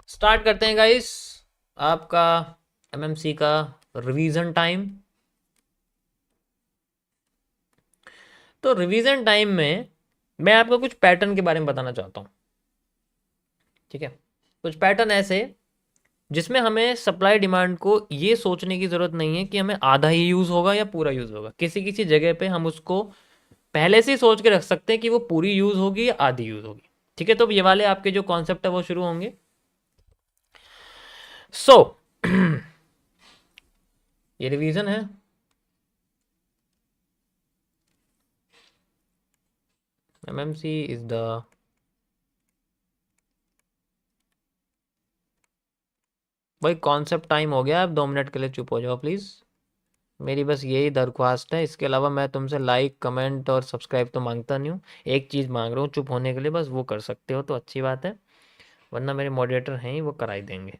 Start करते हैं guys आपका एमएमसी का रिवीजन टाइम। तो रिवीजन टाइम में मैं आपको कुछ पैटर्न के बारे में बताना चाहता हूँ। ठीक है, कुछ पैटर्न ऐसे जिसमें हमें सप्लाई डिमांड को ये सोचने की ज़रूरत नहीं है कि हमें आधा ही यूज़ होगा या पूरा यूज़ होगा। किसी किसी जगह पे हम उसको पहले से ही सोच के रख सकते हैं कि वो पूरी यूज़ होगी या आधी यूज़ होगी। ठीक है, तो ये वाले आपके जो कॉन्सेप्ट है वो शुरू होंगे। सो ये रिवीजन है। एमएमसी इज द भाई कॉन्सेप्ट टाइम हो गया। अब 2 मिनट के लिए चुप हो जाओ प्लीज़। मेरी बस यही दरख्वास्त है, इसके अलावा मैं तुमसे लाइक कमेंट और सब्सक्राइब तो मांगता नहीं हूँ। एक चीज़ मांग रहा हूँ चुप होने के लिए, बस वो कर सकते हो तो अच्छी बात है, वरना मेरे मॉडरेटर हैं ही, वो कराई देंगे।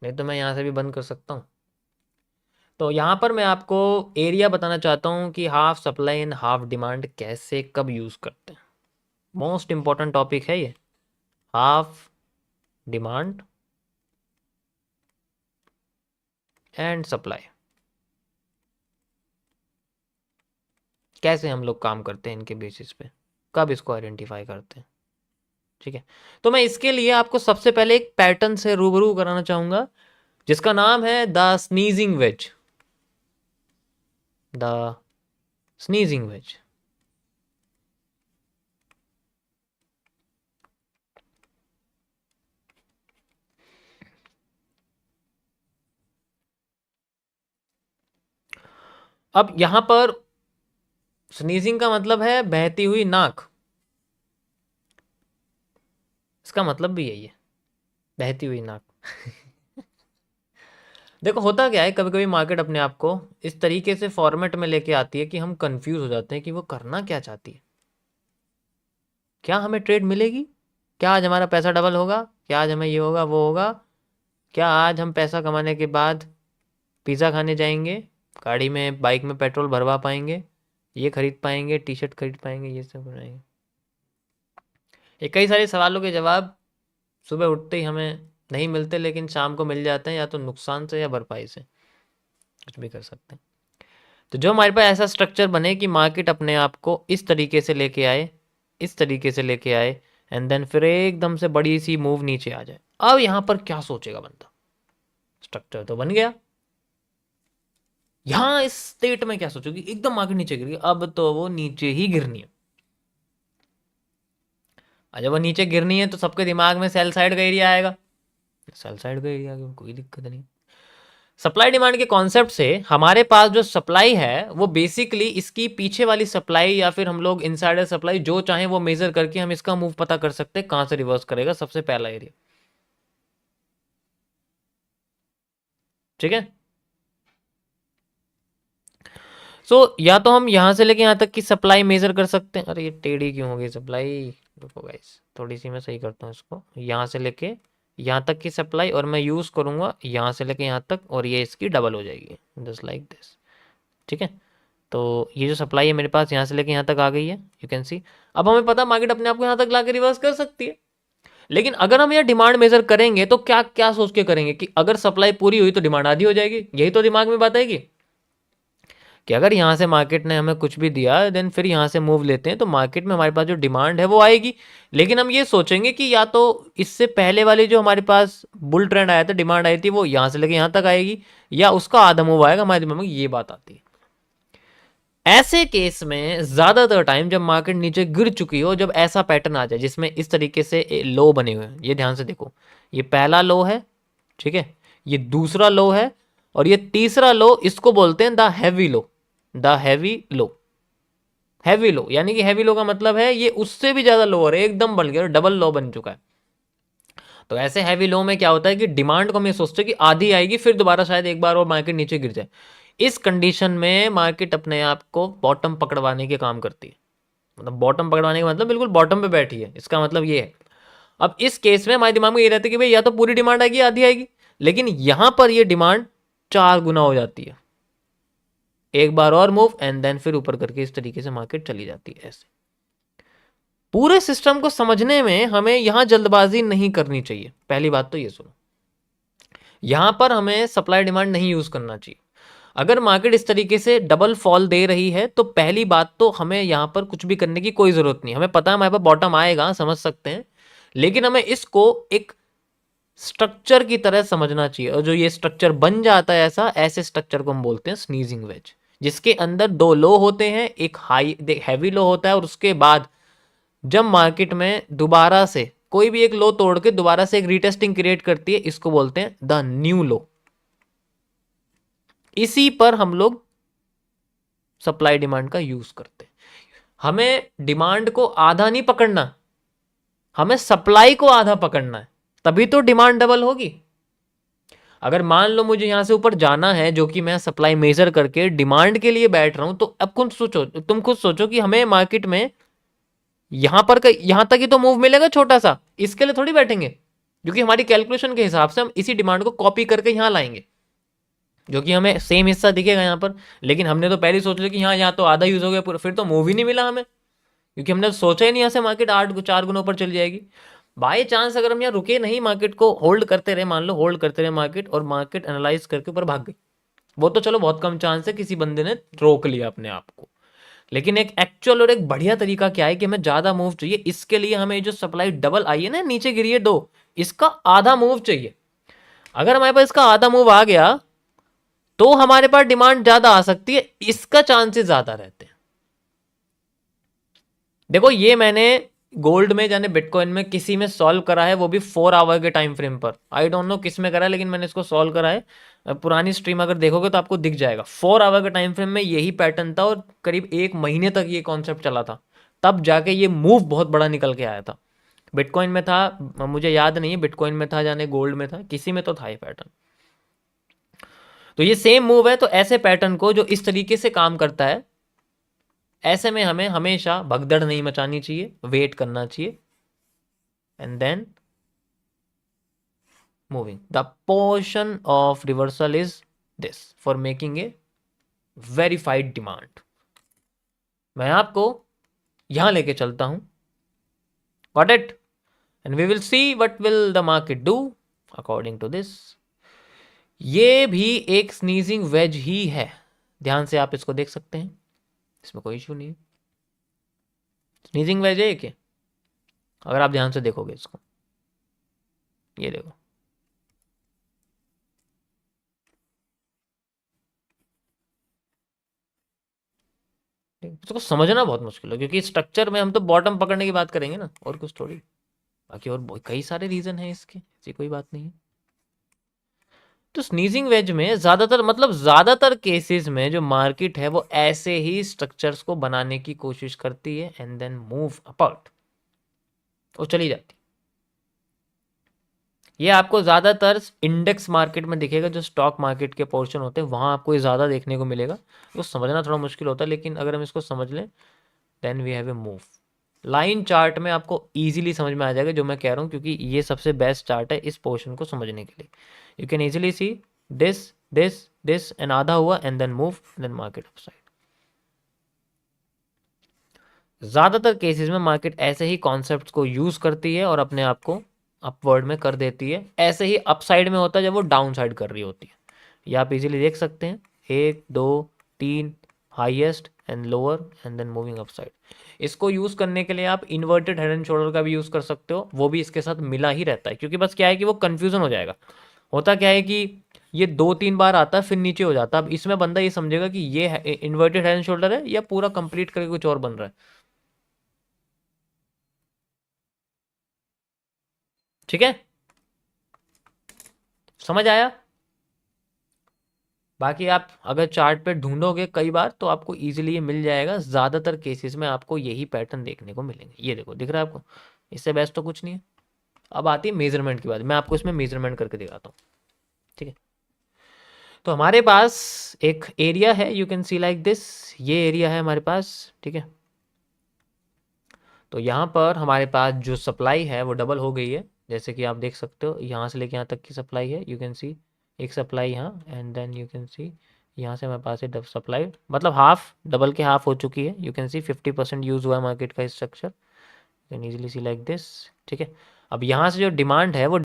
नहीं तो मैं यहाँ से भी बंद कर सकता हूँ। तो यहाँ पर मैं आपको एरिया बताना चाहता हूँ कि half supply and half demand कैसे कब यूज़ करते हैं। मोस्ट इम्पॉर्टेंट टॉपिक है ये, हाफ डिमांड एंड सप्लाई। कैसे हम लोग काम करते हैं इनके बेसिस पे, कब इसको आइडेंटिफाई करते हैं। ठीक है, तो मैं इसके लिए आपको सबसे पहले एक पैटर्न से रूबरू कराना चाहूंगा जिसका नाम है the sneezing wedge. The sneezing wedge. अब यहां पर स्नीजिंग का मतलब है बहती हुई नाक। इसका मतलब भी यही है, बहती हुई नाक। देखो होता क्या है, कभी कभी मार्केट अपने आप को इस तरीके से फॉर्मेट में लेके आती है कि हम कंफ्यूज हो जाते हैं कि वो करना क्या चाहती है। क्या हमें ट्रेड मिलेगी, क्या आज हमारा पैसा डबल होगा, क्या आज हमें ये होगा वो होगा, क्या आज हम पैसा कमाने के बाद पिज़्ज़ा खाने जाएंगे, गाड़ी में बाइक में पेट्रोल भरवा पाएंगे, ये खरीद पाएंगे, टी शर्ट खरीद पाएंगे, ये सब बनाएंगे। ये कई सारे सवालों के जवाब सुबह उठते ही हमें नहीं मिलते, लेकिन शाम को मिल जाते हैं, या तो नुकसान से या भरपाई से, कुछ भी कर सकते हैं। तो जो हमारे पास ऐसा स्ट्रक्चर बने कि मार्केट अपने आप को इस तरीके से लेके आए, इस तरीके से लेके आए, एंड देन फिर एकदम से बड़ी सी मूव नीचे आ जाए। अब यहाँ पर क्या सोचेगा बंदा, स्ट्रक्चर तो बन गया, यहाँ इस स्टेट में क्या सोचोगी, एकदम मार्केट नीचे गिर गई, अब तो वो नीचे ही गिरनी है। और जब वो नीचे गिरनी है तो सबके दिमाग में सेल साइड का एरिया आएगा। सेल साइड का एरिया कोई दिक्कत नहीं। सप्लाई डिमांड के कॉन्सेप्ट से हमारे पास जो सप्लाई है वो बेसिकली इसकी पीछे वाली सप्लाई, या फिर हम लोग इनसाइडर सप्लाई जो चाहें वो मेजर करके हम इसका मूव पता कर सकते हैं कहां से रिवर्स करेगा, सबसे पहला एरिया। ठीक है, या तो हम यहां से लेके यहां तक की सप्लाई मेजर कर सकते हैं। अरे ये टेढ़ी क्यों हो गई सप्लाई, रुको गाइस थोड़ी सी मैं सही करता हूँ इसको। यहां से लेके यहाँ तक की सप्लाई, और मैं यूज करूंगा यहाँ से लेके यहाँ तक, और ये इसकी डबल हो जाएगी, जस्ट लाइक दिस। ठीक है, तो ये जो सप्लाई है मेरे पास यहाँ से लेके यहाँ तक आ गई है, यू कैन सी। अब हमें पता मार्केट अपने आप को यहाँ तक ला के रिवर्स कर सकती है। लेकिन अगर हम यहाँ डिमांड मेजर करेंगे तो क्या क्या सोच के करेंगे कि अगर सप्लाई पूरी हुई तो डिमांड आधी हो जाएगी, यही तो दिमाग में बात आएगी कि अगर यहाँ से मार्केट ने हमें कुछ भी दिया देन फिर यहाँ से मूव लेते हैं तो मार्केट में हमारे पास जो डिमांड है वो आएगी। लेकिन हम ये सोचेंगे कि या तो इससे पहले वाली जो हमारे पास बुल ट्रेंड आया था, डिमांड आई थी, वो यहाँ से लेके यहाँ तक आएगी, या उसका आधा मूव आएगा। हमारे दिमाग में ये बात आती है। ऐसे केस में ज्यादातर टाइम जब मार्केट नीचे गिर चुकी हो, जब ऐसा पैटर्न आ जाए जिसमें इस तरीके से लो बने हुए हैं, ये ध्यान से देखो, ये पहला लो है, ठीक है, ये दूसरा लो है, और ये तीसरा लो, इसको बोलते हैं the heavy low. The heavy low, heavy low यानी कि हैवी लो का मतलब है ये उससे भी ज्यादा लोअर है, एकदम बन गया, डबल लो बन चुका है। तो ऐसे हैवी लो में क्या होता है कि डिमांड को हम ये सोचते हैं कि आधी आएगी, फिर दोबारा शायद एक बार और मार्केट नीचे गिर जाए। इस कंडीशन में मार्केट अपने आप को बॉटम पकड़वाने के काम करती है। मतलब बॉटम पकड़वाने का मतलब बिल्कुल बॉटम पे बैठी है, इसका मतलब ये है। अब इस केस में हमारे दिमाग में ये रहता है कि भाई या तो पूरी डिमांड आएगी आधी आएगी, लेकिन यहां पर ये डिमांड 4 गुना हो जाती है, एक बार और मूव एंड देन फिर ऊपर करके इस तरीके से मार्केट चली जाती है ऐसे। पूरे सिस्टम को समझने में हमें यहां जल्दबाजी नहीं करनी चाहिए। पहली बात तो ये सुनो, यहां पर हमें सप्लाई डिमांड नहीं यूज करना चाहिए। अगर मार्केट इस तरीके से डबल फॉल दे रही है तो पहली बात तो हमें यहां पर कुछ भी करने की कोई जरूरत नहीं। हमें पता है हमारे पास बॉटम आएगा, समझ सकते हैं, लेकिन हमें इसको एक स्ट्रक्चर की तरह समझना चाहिए। और जो ये स्ट्रक्चर बन जाता है ऐसा, ऐसे स्ट्रक्चर को हम बोलते हैं स्नीजिंग वेज, जिसके अंदर दो लो होते हैं, एक हाई हैवी लो होता है, और उसके बाद जब मार्केट में दोबारा से कोई भी एक लो तोड़ के दोबारा से एक रीटेस्टिंग क्रिएट करती है, इसको बोलते हैं द न्यू लो। इसी पर हम लोग सप्लाई डिमांड का यूज करते हैं। हमें डिमांड को आधा नहीं पकड़ना, हमें सप्लाई को आधा पकड़ना है, तभी तो डिमांड डबल होगी। अगर मान लो मुझे यहां से ऊपर जाना है, जो कि मैं सप्लाई मेजर करके डिमांड के लिए बैठ रहा हूं, तो अब खुद सोचो, तुम खुद सोचो कि हमें मार्केट में यहां तक ही तो मूव मिलेगा छोटा सा, इसके लिए थोड़ी बैठेंगे, क्योंकि हमारी कैलकुलेशन के हिसाब से हम इसी डिमांड को कॉपी करके यहां लाएंगे, जो कि हमें सेम हिस्सा दिखेगा यहाँ पर। लेकिन हमने तो पहले ही सोच लिया कि हाँ, यहाँ तो आधा यूज हो गया पूरा, फिर तो मूव ही नहीं मिला हमें, क्योंकि हमने तो सोचा ही नहीं यहाँ से मार्केट 4 गुना ऊपर चली जाएगी। बाई चांस अगर हम यहाँ रुके नहीं, मार्केट को होल्ड करते रहे, मान लो होल्ड करते रहे मार्केट, और मार्केट एनालाइज करके ऊपर भाग गई, वो तो चलो बहुत कम चांस है, किसी बंदे ने रोक लिया अपने आप को। लेकिन एक एक्चुअल और एक बढ़िया तरीका क्या है कि हमें ज्यादा मूव चाहिए, इसके लिए हमें जो सप्लाई डबल आई है ना, नीचे गिरी है 2, इसका आधा मूव चाहिए। अगर हमारे पास इसका आधा मूव आ गया तो हमारे पास डिमांड ज्यादा आ सकती है, इसका चांसेस ज्यादा रहते हैं। देखो ये मैंने गोल्ड में जाने बिटकॉइन में किसी में सॉल्व करा है, वो भी 4 आवर के टाइम फ्रेम पर। आई डोंट नो किस में करा है, लेकिन मैंने इसको सॉल्व करा है। पुरानी स्ट्रीम अगर देखोगे तो आपको दिख जाएगा, 4 आवर के टाइम फ्रेम में यही पैटर्न था, और करीब 1 महीने तक ये कॉन्सेप्ट चला था, तब जाके ये मूव बहुत बड़ा निकल के आया था। बिटकॉइन में था, मुझे याद नहीं है बिटकॉइन में था जाने गोल्ड में था, किसी में तो था ये पैटर्न। तो ये सेम मूव है, तो ऐसे पैटर्न को जो इस तरीके से काम करता है, ऐसे में हमें हमेशा भगदड़ नहीं मचानी चाहिए, वेट करना चाहिए, and then moving. The portion of reversal is this for making a verified demand. मैं आपको यहां लेके चलता हूं, got it, and we will see what will the market do according to this. ये भी एक स्नीजिंग वेज ही है, ध्यान से आप इसको देख सकते हैं, इसमें कोई इशू नहीं है, स्नीजिंग वेज है क्या? अगर आप ध्यान से देखोगे इसको, ये देखो, इसको समझना बहुत मुश्किल है, क्योंकि स्ट्रक्चर में हम तो बॉटम पकड़ने की बात करेंगे ना, और कुछ थोड़ी। बाकी और कई सारे रीजन है इसके, ऐसी कोई बात नहीं है। तो स्नीजिंग वेज में ज्यादातर केसेस में जो मार्केट है वो ऐसे ही स्ट्रक्चर्स को बनाने की कोशिश करती है, एंड देन मूव अपार्ट, वो चली जाती। ये आपको ज्यादातर इंडेक्स मार्केट में दिखेगा, जो स्टॉक मार्केट के पोर्शन होते हैं वहां आपको ये ज्यादा देखने को मिलेगा। तो समझना थोड़ा मुश्किल होता है, लेकिन अगर हम इसको समझ लें, then we have a move. Line chart में आपको इजीली समझ में आ जाएगा जो मैं कह रहा हूँ, क्योंकि ये सबसे बेस्ट चार्ट है इस पोर्शन को समझने के लिए। You can easily see this this this, and आधा हुआ, and then move, then market upside. ज्यादातर केसेस में मार्केट ऐसे ही कॉन्सेप्ट्स को यूज करती है और अपने आप को अपवर्ड में कर देती है। ऐसे ही अपसाइड में होता है जब वो डाउन साइड कर रही होती है। ये आप इजीली देख सकते हैं, 1 2 3 highest and lower, and then moving upside. इसको यूज करने के लिए आप इन्वर्टेड हेड एंड शोल्डर का भी यूज कर सकते हो, वो भी इसके साथ मिला ही रहता है, क्योंकि बस क्या है कि वो कंफ्यूजन हो जाएगा। होता क्या है कि ये 2-3 बार आता है फिर नीचे हो जाता है। अब इसमें बंदा ये समझेगा कि ये इन्वर्टेड हेड एंड शोल्डर है या पूरा कंप्लीट करके कुछ और बन रहा है। ठीक है, समझ आया? बाकी आप अगर चार्ट पे ढूंढोगे कई बार तो आपको इजीली ये मिल जाएगा। ज़्यादातर केसेस में आपको यही पैटर्न देखने को मिलेंगे। ये देखो, दिख रहा है आपको? इससे बेस्ट तो कुछ नहीं है। अब आती है मेजरमेंट की बात, मैं आपको इसमें मेजरमेंट करके दिखाता हूँ। ठीक है, तो हमारे पास एक एरिया है, you can C like this, ये एरिया है हमारे पास। ठीक है, तो यहाँ पर हमारे पास जो सप्लाई है वो डबल हो गई है, जैसे कि आप देख सकते हो, यहाँ से लेके यहाँ तक की सप्लाई है। यू कैन सी एक सप्लाई यहाँ, and then you can see यहाँ से हमारे पास है सप्लाई, मतलब हाफ, डबल के हाफ हो चुकी है। यू कैन सी 50% यूज़ हुआ है मार्केट का structure. Can easily C like this. ठीक है, अब यहाँ से जो डिमांड है वो